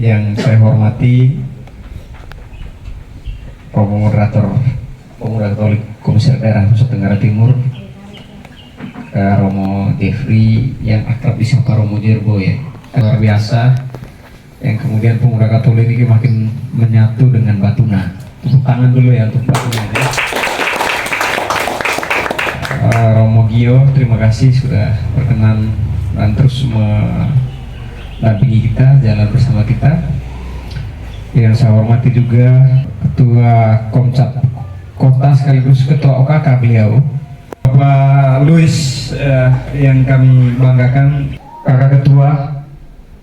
yang saya hormati Moderator Pemuda Katolik Komisaris Daerah Nusa Tenggara Timur, Romo Jeffrey yang akrab disapa Romo Jerbo ya, luar biasa, yang kemudian Pemuda Katolik ini makin menyatu dengan Batuna. Tepuk tangan dulu ya untuk Batuna ya. Romo Gio, terima kasih sudah berkenan dan terus mendampingi kita, jalan bersama kita. Yang saya hormati juga Ketua Komcat Kota sekaligus Ketua OKK beliau, Bapak Luis, yang kami banggakan, Kakak Ketua,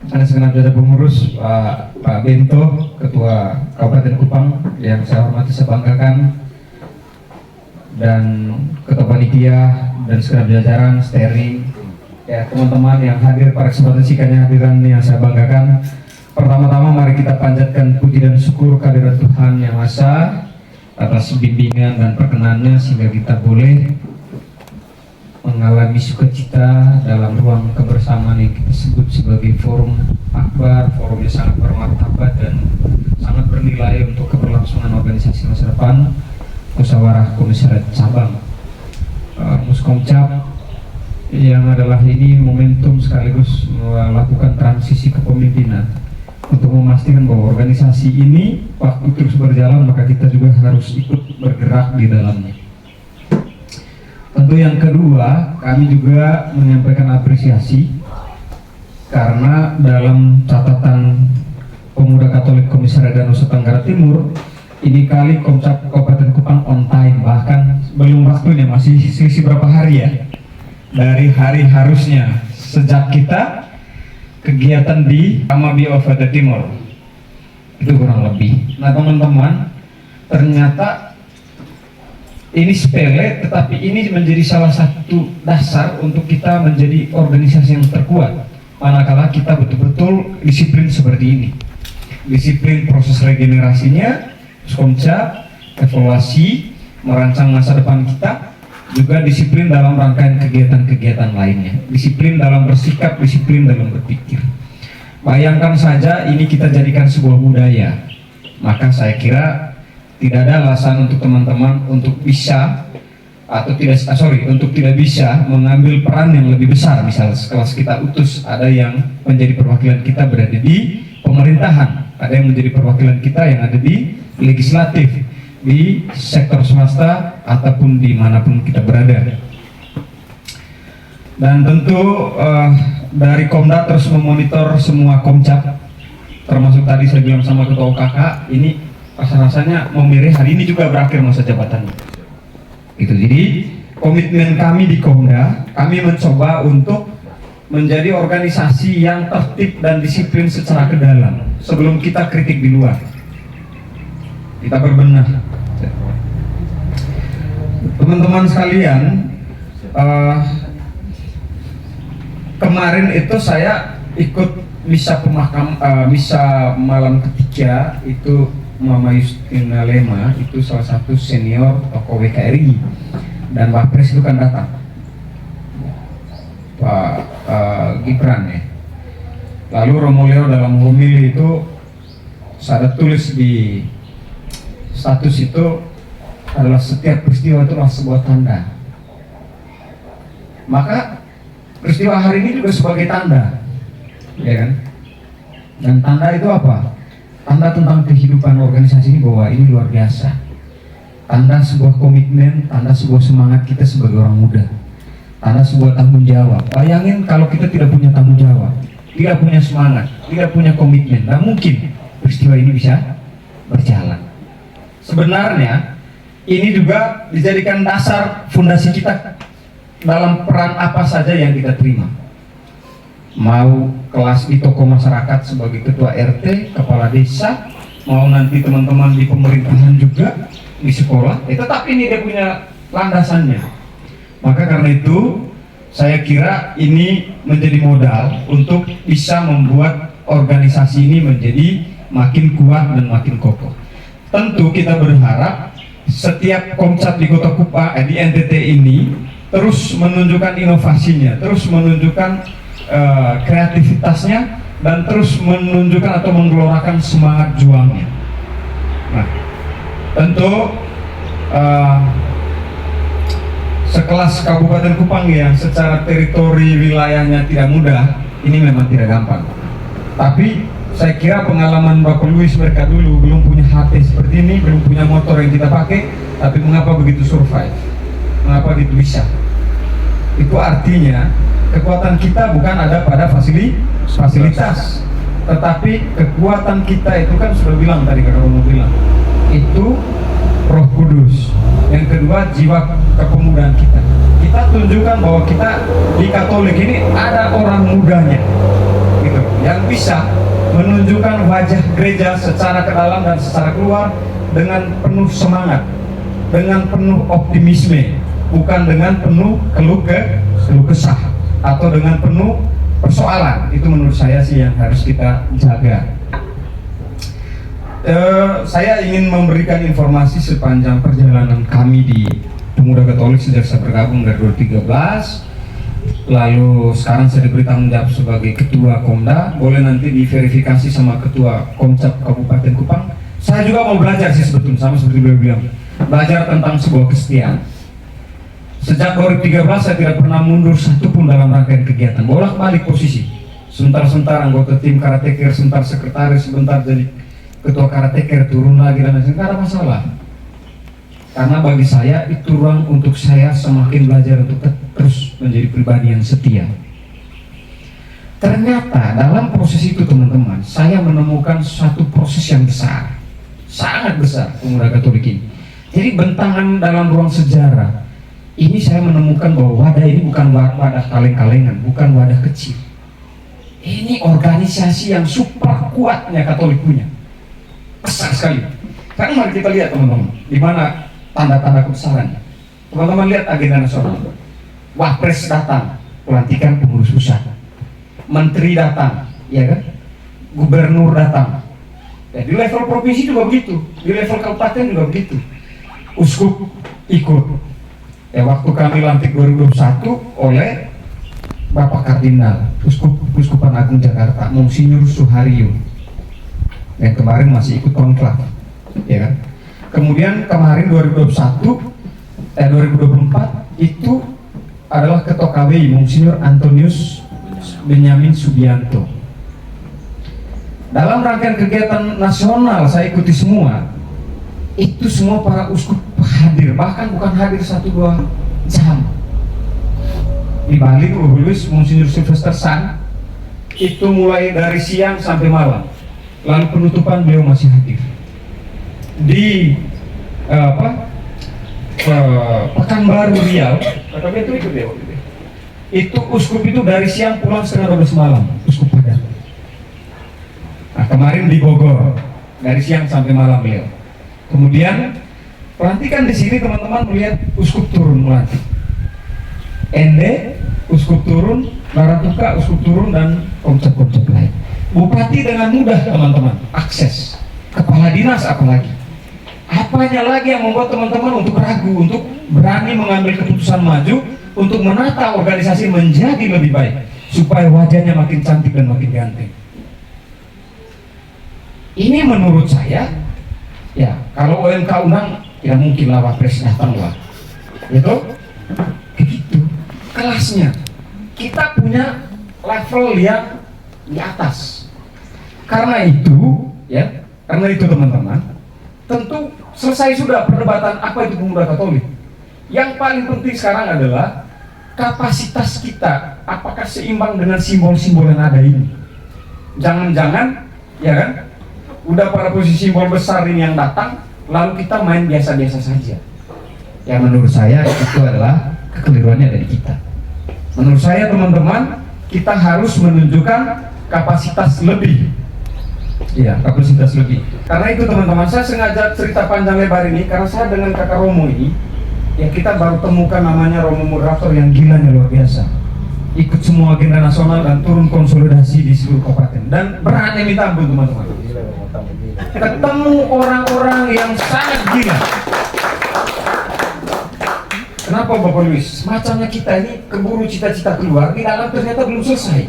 ada segenap jajaran pengurus, Pak Bento, Ketua Kabupaten Kupang yang saya hormati, saya banggakan, dan Ketua Panitia dan segenap jajaran steering, ya teman-teman yang hadir pada kesempatan sikanya hadiran yang saya banggakan. Pertama-tama mari kita panjatkan puji dan syukur kehadirat Tuhan Yang Maha Esa atas bimbingan dan perkenannya sehingga kita boleh mengalami sukacita dalam ruang kebersamaan yang kita sebut sebagai forum akbar, forum yang sangat bermartabat dan sangat bernilai untuk keberlangsungan organisasi masa depan Musyawarah Komisariat Cabang Muskomcap, yang adalah ini momentum sekaligus melakukan transisi kepemimpinan untuk memastikan bahwa organisasi ini waktu terus berjalan, maka kita juga harus ikut bergerak di dalamnya. Tentu yang kedua, kami juga menyampaikan apresiasi karena dalam catatan Pemuda Katolik Komisariat Nusa Tenggara Timur, ini kali Komcap Kabupaten Kupang on time, bahkan belum waktunya, masih selisih berapa hari ya dari hari harusnya sejak kita kegiatan di Amabi Kabupaten Timur itu kurang lebih. Nah teman-teman, ternyata ini sepele, tetapi ini menjadi salah satu dasar untuk kita menjadi organisasi yang terkuat manakala kita betul-betul disiplin seperti ini, disiplin proses regenerasinya, Komcap, evaluasi, merancang masa depan kita, juga disiplin dalam rangkaian kegiatan-kegiatan lainnya, disiplin dalam bersikap, disiplin dalam berpikir. Bayangkan saja ini kita jadikan sebuah budaya, maka saya kira tidak ada alasan untuk teman-teman untuk bisa atau tidak bisa mengambil peran yang lebih besar. Misal sekelas kita utus, ada yang menjadi perwakilan kita berada di pemerintahan, ada yang menjadi perwakilan kita yang ada di legislatif, di sektor swasta ataupun dimanapun kita berada. Dan tentu dari Komda terus memonitor semua Komcap, termasuk tadi saya bilang sama Ketua OKK, ini rasa-rasanya memilih hari ini juga berakhir masa jabatannya. Itu jadi komitmen kami di Komda, kami mencoba untuk menjadi organisasi yang tertib dan disiplin secara ke dalam sebelum kita kritik di luar. Kita berbenah. Teman-teman sekalian, kemarin itu saya ikut misa misa malam ketiga itu Mama Justina Lema, itu salah satu senior tokoh WKRI, dan Pak Pres itu kan datang, Pak Gibran ya. Lalu Romo Leo dalam homili itu saya tulis di status itu adalah setiap peristiwa itu adalah sebuah tanda. Maka peristiwa hari ini juga sebagai tanda, ya kan? Dan tanda itu apa? Tanda tentang kehidupan organisasi ini bahwa ini luar biasa. Tanda sebuah komitmen, tanda sebuah semangat kita sebagai orang muda, tanda sebuah tanggung jawab. Bayangin kalau kita tidak punya tanggung jawab, tidak punya semangat, tidak punya komitmen, nah mungkin peristiwa ini bisa berjalan. Sebenarnya ini juga dijadikan dasar fondasi kita dalam peran apa saja yang kita terima. Mau kelas di tokoh masyarakat sebagai ketua RT, kepala desa, mau nanti teman-teman di pemerintahan juga, di sekolah, tetap ini dia punya landasannya. Maka karena itu saya kira ini menjadi modal untuk bisa membuat organisasi ini menjadi makin kuat dan makin kokoh. Tentu kita berharap setiap Komcat di Kota Kupang, di NTT ini terus menunjukkan inovasinya, terus menunjukkan kreativitasnya dan terus menunjukkan atau menggelorakan semangat juangnya. Nah, tentu sekelas Kabupaten Kupang yang secara teritori wilayahnya tidak mudah, ini memang tidak gampang. Tapi saya kira pengalaman Bapak Luis mereka dulu belum punya HP seperti ini, belum punya motor yang kita pakai, tapi mengapa begitu survive? Mengapa begitu bisa? Itu artinya kekuatan kita bukan ada pada fasilitas, tetapi kekuatan kita itu kan sudah bilang tadi, Kakak Romo bilang, itu Roh Kudus. Yang kedua, jiwa kepemudaan kita. Kita tunjukkan bahwa kita di Katolik ini ada orang mudanya, gitu, yang bisa menunjukkan wajah gereja secara ke dalam dan secara keluar dengan penuh semangat, dengan penuh optimisme, bukan dengan penuh keluh kesah atau dengan penuh persoalan. Itu menurut saya sih yang harus kita jaga. Saya ingin memberikan informasi sepanjang perjalanan kami di Pemuda Katolik sejak saya bergabung dari 2013. Lalu sekarang saya diberi tanggung jawab sebagai Ketua Komda. Boleh nanti diverifikasi sama Ketua Komcap Kabupaten Kupang. Saya juga mau belajar sih sebetulnya, sama seperti beliau bilang, belajar tentang sebuah kesetiaan. Sejak 2013 saya tidak pernah mundur satupun dalam rangkaian kegiatan. Bolak-balik posisi. Sebentar-sebentar anggota tim karateker, sebentar sekretaris, sebentar jadi ketua karateker, turun lagi dan lain-lain. Tidak ada masalah. Karena bagi saya itu ruang untuk saya semakin belajar untuk terus menjadi pribadi yang setia. Ternyata dalam proses itu teman-teman, saya menemukan suatu proses yang besar, sangat besar Pemuda Katolik ini. Jadi bentangan dalam ruang sejarah ini saya menemukan bahwa wadah ini bukan wadah kaleng-kalengan, bukan wadah kecil. Ini organisasi yang super kuatnya Katolik punya, besar sekali. Sekarang mari kita lihat teman-teman, di mana tanda-tanda kebesarannya. Teman-teman lihat agenda nasional. Wapres datang, pelantikan pengurus pusat. Menteri datang, ya kan? Gubernur datang. Ya, di level provinsi juga begitu, di level kabupaten juga begitu. Uskup ikut. Ya, waktu kami lantik 2021 oleh Bapak Kardinal, Uskupan Agung Jakarta, Monsinyur Suharyo, yang kemarin masih ikut konklav, ya kan? Kemudian kemarin 2024 itu adalah Ketua KWI Monsinyur Antonius Benyamin Subianto. Dalam rangkaian kegiatan nasional saya ikuti semua. Itu semua para uskup hadir, bahkan bukan hadir 1-2 jam. Di Bali, Monsinyur Sylvester San itu mulai dari siang sampai malam. Lalu penutupan beliau masih hadir. Di Pekanbaru Riau, itu ikut ya waktu itu. Itu uskup itu dari siang pulang setengah 12 malam, uskup Padang. Nah, kemarin di Bogor dari siang sampai malam beliau. Kemudian pelantikan di sini teman-teman melihat uskup turun melantik. Ende uskup turun, Baratuka uskup turun dan konsep-konsep lain. Bupati dengan mudah teman-teman akses, kepala dinas apalagi. Apanya lagi yang membuat teman-teman untuk ragu, untuk berani mengambil keputusan maju, untuk menata organisasi menjadi lebih baik, supaya wajahnya makin cantik dan makin ganteng. Ini menurut saya, ya kalau OMK undang, tidak mungkin lah Wapres datang lah, itu begitu kelasnya. Kita punya level yang di atas. Karena itu, ya, karena itu teman-teman, tentu selesai sudah perdebatan apa itu Pemuda Katolik. Yang paling penting sekarang adalah kapasitas kita, apakah seimbang dengan simbol-simbol yang ada ini. Jangan-jangan, ya kan, udah pada posisi simbol besar ini yang datang, lalu kita main biasa-biasa saja. Yang menurut saya itu adalah kekeliruannya dari kita. Menurut saya teman-teman, kita harus menunjukkan kapasitas lebih. Iya, kapasitas lebih. Karena itu teman-teman, saya sengaja cerita panjang lebar ini karena saya dengan Kakak Romo ini, ya kita baru temukan namanya Romo moderator yang gilanya luar biasa. Ikut semua agenda nasional dan turun konsolidasi di seluruh kabupaten dan berani minta ampun teman-teman. Ketemu orang-orang yang sangat gila. Kenapa Bapak Luis? Semacamnya kita ini keburu cita-cita keluar, di dalam ternyata belum selesai.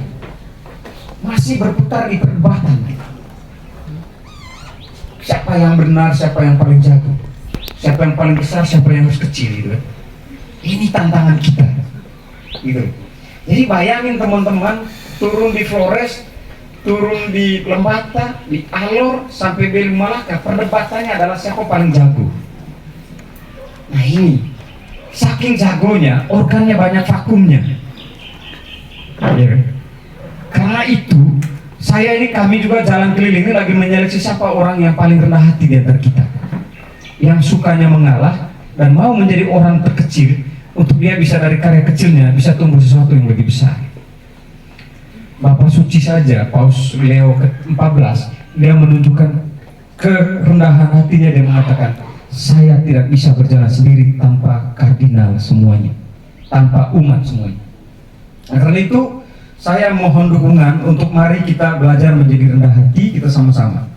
masih berputar di perdebatan. Siapa yang benar, siapa yang paling jago, siapa yang paling besar, siapa yang harus kecil gitu. Ini tantangan kita gitu. Jadi bayangin teman-teman, turun di Flores, turun di Lembata, di Alor, sampai Belu Malaka, perdebatannya adalah siapa paling jago. Nah ini, saking jagonya, organnya banyak vakumnya ya. Karena itu, kami juga jalan keliling ini lagi menyeleksi siapa orang yang paling rendah hati di antara kita, yang sukanya mengalah dan mau menjadi orang terkecil, untuk dia bisa dari karya kecilnya bisa tumbuh sesuatu yang lebih besar. Bapak suci saja, Paus Leo ke-14, dia menunjukkan kerendahan hatinya, dia mengatakan, saya tidak bisa berjalan sendiri tanpa kardinal semuanya, tanpa umat semuanya. Nah, karena itu saya mohon dukungan untuk mari kita belajar menjadi rendah hati, kita sama-sama.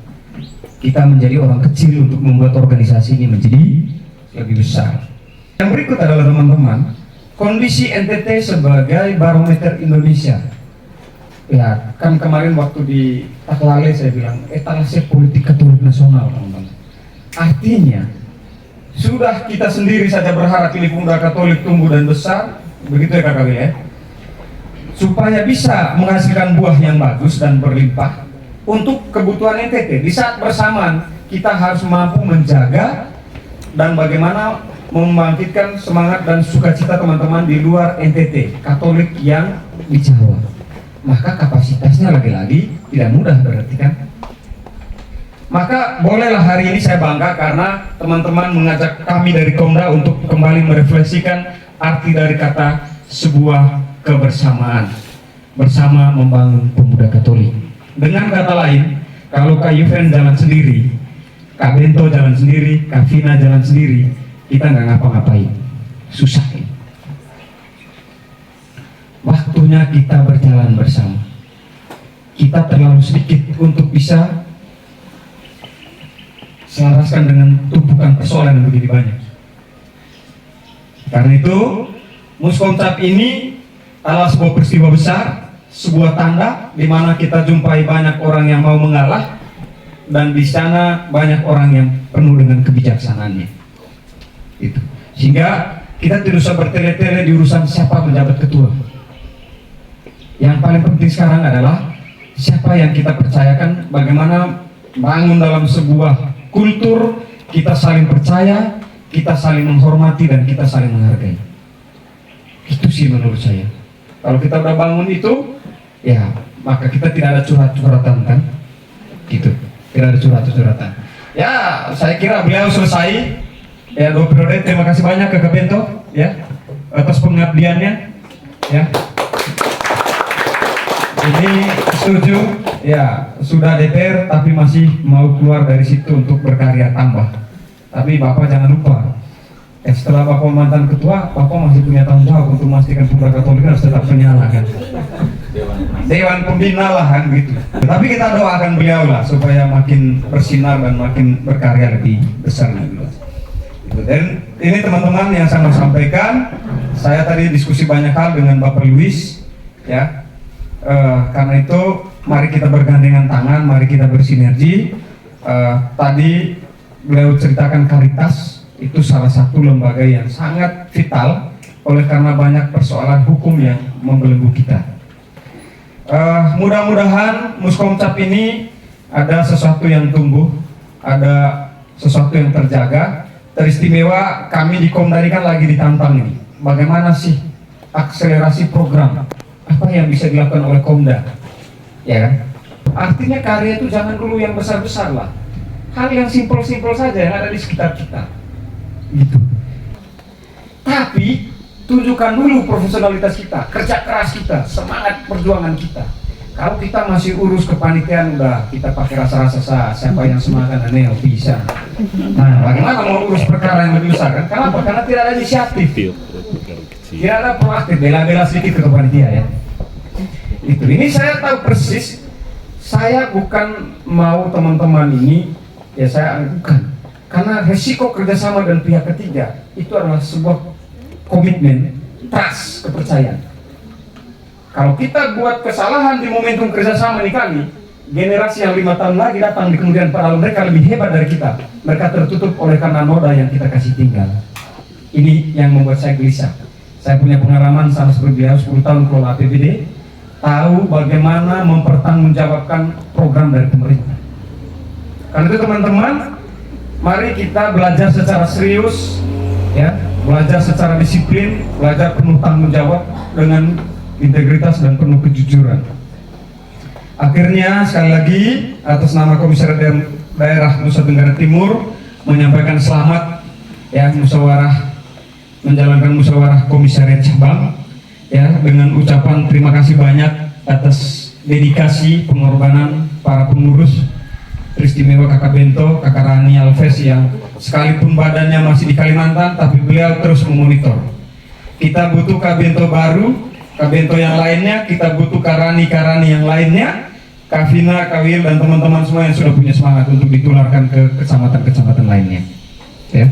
Kita menjadi orang kecil untuk membuat organisasi ini menjadi lebih besar. Yang berikut adalah teman-teman, kondisi NTT sebagai barometer Indonesia. Ya, kan kemarin waktu di Taklale saya bilang etalase politik Katolik nasional, teman-teman. Artinya, sudah kita sendiri saja berharap ini pemuda Katolik tumbuh dan besar, begitu ya Kakak ya, supaya bisa menghasilkan buah yang bagus dan berlimpah untuk kebutuhan NTT. Di saat bersamaan kita harus mampu menjaga dan bagaimana membangkitkan semangat dan sukacita teman-teman di luar NTT Katolik yang di Jawa. Maka kapasitasnya lagi-lagi tidak mudah berarti kan. Maka bolehlah hari ini saya bangga karena teman-teman mengajak kami dari Komda untuk kembali merefleksikan arti dari kata sebuah kebersamaan, bersama membangun pemuda Katolik. Dengan kata lain, kalau Kak Yuven jalan sendiri, Kak Bento jalan sendiri, Kak Vina jalan sendiri, kita nggak ngapa-ngapain, susah ini. Waktunya kita berjalan bersama. Kita terlalu sedikit untuk bisa selaraskan dengan tumpukan persoalan yang begitu banyak. Karena itu, Muskomcap ini adalah sebuah peristiwa besar, sebuah tanda di mana kita jumpai banyak orang yang mau mengalah, dan di sana banyak orang yang penuh dengan kebijaksanaannya. Itu. Sehingga kita tidak usah bertele-tele di urusan siapa menjabat ketua. Yang paling penting sekarang adalah siapa yang kita percayakan, bagaimana bangun dalam sebuah kultur kita saling percaya, kita saling menghormati, dan kita saling menghargai. Itu sih menurut saya. Kalau kita udah bangun itu, ya maka kita tidak ada curhat-curhatan kan, gitu. Tidak ada curhat-curhatan. Ya, saya kira beliau selesai. Ya, 2 periode. Terima kasih banyak ke Kak Bento, ya, atas pengabdiannya. Ya. Ini setuju, ya sudah DPR tapi masih mau keluar dari situ untuk berkarya tambah. Tapi Bapak jangan lupa, setelah Bapak mantan ketua, Bapak masih punya tanggung jawab untuk memastikan pemuda Katolik harus tetap menyala kan. Dewan Pembina lah kan gitu. Tapi kita doakan beliau lah supaya makin bersinar dan makin berkarya lebih besar lagi. Dan ini teman-teman yang saya mau sampaikan, saya tadi diskusi banyak hal dengan Bapak Luis, ya. Karena itu mari kita bergandengan tangan, mari kita bersinergi. Tadi beliau ceritakan Caritas itu salah satu lembaga yang sangat vital oleh karena banyak persoalan hukum yang membelenggu kita. Mudah-mudahan Muskomcap ini ada sesuatu yang tumbuh, ada sesuatu yang terjaga. Teristimewa kami di Komda kan lagi ditantang ini. Bagaimana sih akselerasi program? Apa yang bisa dilakukan oleh Komda, ya kan? Artinya karya itu jangan dulu yang besar-besar lah, hal yang simpel-simpel saja yang ada di sekitar kita, gitu. Tapi tunjukkan dulu profesionalitas kita, kerja keras kita, semangat perjuangan kita. Kalau kita masih urus kepanitiaan, udah kita pakai rasa-rasa siapa yang semangat aneh bisa. Nah, bagaimana mau urus perkara yang lebih besar kan? Kenapa? Karena tidak ada inisiatif. Tidak ada proaktif, bela-bela sedikit ke panitia ya. Itu. Ini saya tahu persis. Saya bukan mau teman-teman ini, ya saya bukan. Karena resiko kerjasama dan pihak ketiga itu adalah sebuah komitmen, trust, kepercayaan. Kalau kita buat kesalahan di momentum kerjasama nih kami, generasi yang 5 tahun lagi datang di kemudian hari mereka lebih hebat dari kita. Mereka tertutup oleh karena noda yang kita kasih tinggal. Ini yang membuat saya gelisah. Saya punya pengalaman sama seperti beliau 10 tahun kelola APBD, tahu bagaimana mempertanggungjawabkan program dari pemerintah. Karena itu teman-teman, mari kita belajar secara serius, ya, belajar secara disiplin, belajar penuh tanggung jawab dengan integritas dan penuh kejujuran. Akhirnya sekali lagi atas nama Komisariat Daerah Nusa Tenggara Timur menyampaikan selamat ya menjalankan musyawarah Komisariat Cabang ya dengan ucapan terima kasih banyak atas dedikasi pengorbanan para pengurus teristimewa Kakak Bento, Kakak Rani Alves yang sekalipun badannya masih di Kalimantan tapi beliau terus memonitor. Kita butuh Kak Bento baru, Kak Bento yang lainnya, kita butuh Kak Rani yang lainnya, Kak Vina, Kak Wir, dan teman-teman semua yang sudah punya semangat untuk ditularkan ke kecamatan-kecamatan lainnya. Ya.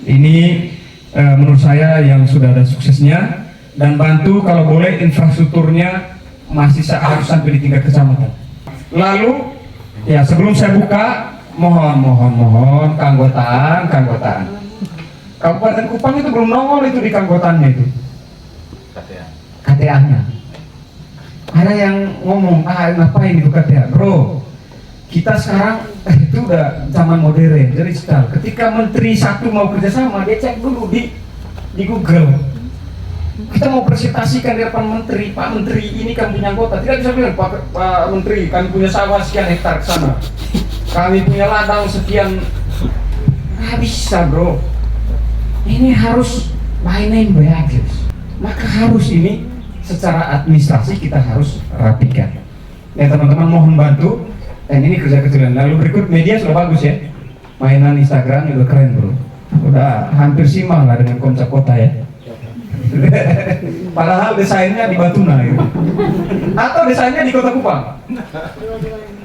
Ini menurut saya yang sudah ada suksesnya, dan bantu kalau boleh infrastrukturnya masih harus sampai di tingkat kecamatan. Lalu, ya sebelum saya buka, mohon keanggotaan. Kabupaten Kupang itu belum nongol itu di keanggotaannya itu. KTA-nya. Ada yang ngomong, ngapain itu KTA? Bro, kita sekarang itu udah zaman modern, jadi sekarang ketika menteri satu mau kerjasama, dia cek dulu di Google. Kita mau presentasikan di depan menteri, Pak Menteri ini kan punya anggota, tidak bisa bilang Pak Menteri kami punya sawah sekian hektar ke sana, kami punya ladang sekian, nggak bisa bro. Ini harus by name by address. Maka harus ini secara administrasi kita harus rapikan. Ya teman-teman mohon bantu. Dan ini kerja kecilan. Lalu berikut media sudah bagus ya. Mainan Instagram juga keren bro. Udah hampir simal lah dengan konsep kota ya. Padahal desainnya di Batuna gitu. Atau desainnya di Kota Kupang.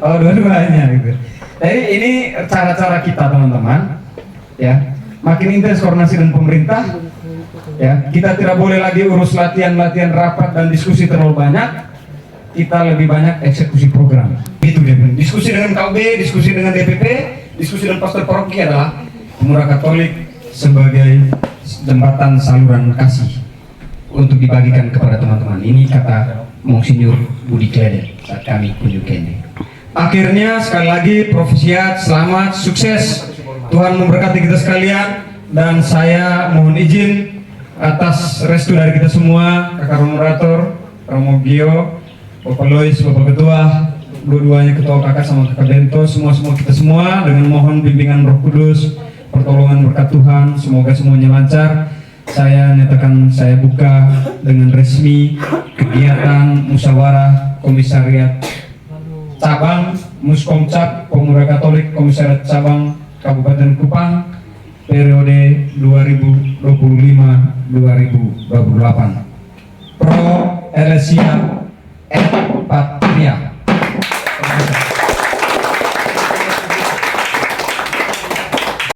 Oh dua-duanya gitu. Jadi ini cara-cara kita teman-teman. Ya, makin intens koordinasi dengan pemerintah. Ya, kita tidak boleh lagi urus latihan rapat dan diskusi terlalu banyak. Kita lebih banyak eksekusi program. Itu dia. Diskusi dengan KB, diskusi dengan DPP, diskusi dengan pastor paroki adalah Pemuda Katolik sebagai jembatan saluran kasih untuk dibagikan kepada teman-teman. Ini kata Monsinyur Budi Klede saat kami kunjungi. Akhirnya sekali lagi Profesiat, selamat, sukses. Tuhan memberkati kita sekalian dan saya mohon izin atas restu dari kita semua, Kakak Moderator, Romo Gio, Bapak Lois, Bapak Ketua, dua-duanya Ketua Kakak sama Kakak Bento, semua kita semua dengan mohon bimbingan Roh Kudus, pertolongan berkat Tuhan, semoga semuanya lancar. Saya nyatakan saya buka dengan resmi kegiatan musyawarah Komisariat Cabang Muskomcap Pemuda Katolik Komisariat Cabang Kabupaten Kupang periode 2025-2028. Pro Elesia